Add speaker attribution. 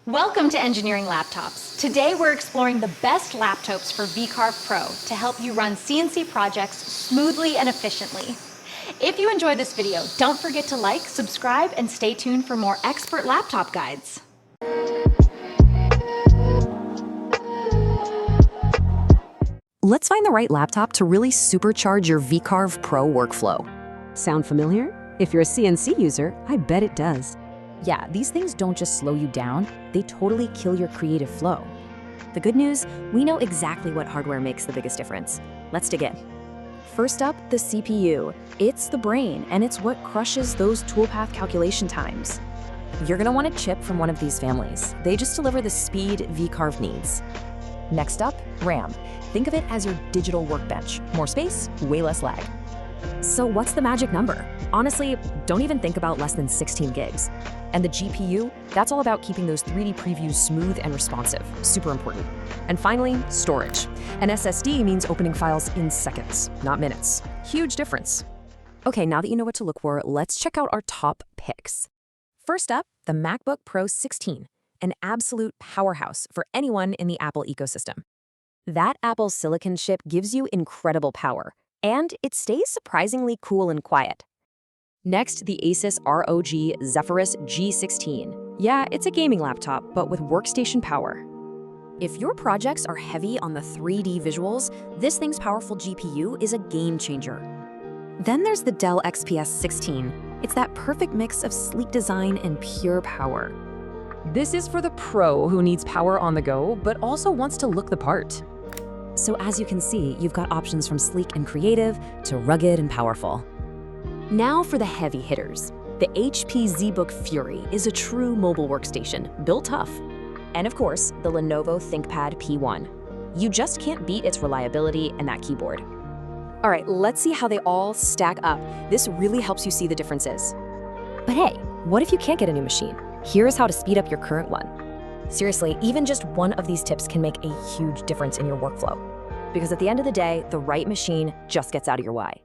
Speaker 1: Welcome to Engineering Laptops. Today we're exploring the best laptops for VCarve Pro to help you run CNC projects smoothly and efficiently. If you enjoyed this video, don't forget to like, subscribe, and stay tuned for more expert laptop guides.
Speaker 2: Let's find the right laptop to really supercharge your VCarve Pro workflow.
Speaker 3: Sound familiar? If you're a CNC user, I bet it does.
Speaker 4: Yeah, these things don't just slow you down, they totally kill your creative flow. The good news, we know exactly what hardware makes the biggest difference. Let's dig in. First up, the CPU. It's the brain, and it's what crushes those toolpath calculation times. You're gonna want a chip from one of these families. They just deliver the speed VCarve needs. Next up, RAM. Think of it as your digital workbench. More space, way less lag. So what's the magic number? Honestly, don't even think about less than 16 gigs. And the GPU, that's all about keeping those 3D previews smooth and responsive, super important. And finally, storage. An SSD means opening files in seconds, not minutes. Huge difference. Okay, now that you know what to look for, let's check out our top picks. First up, the MacBook Pro 16, an absolute powerhouse for anyone in the Apple ecosystem. That Apple Silicon chip gives you incredible power, and it stays surprisingly cool and quiet. Next, the ASUS ROG Zephyrus G16. Yeah, it's a gaming laptop, but with workstation power. If your projects are heavy on the 3D visuals, this thing's powerful GPU is a game changer. Then there's the Dell XPS 16. It's that perfect mix of sleek design and pure power. This is for the pro who needs power on the go, but also wants to look the part. So as you can see, you've got options from sleek and creative to rugged and powerful. Now for the heavy hitters. The HP ZBook Fury is a true mobile workstation, built tough. And of course, the Lenovo ThinkPad P1. You just can't beat its reliability and that keyboard. All right, let's see how they all stack up. This really helps you see the differences. But hey, what if you can't get a new machine? Here's how to speed up your current one. Seriously, even just one of these tips can make a huge difference in your workflow. Because at the end of the day, the right machine just gets out of your way.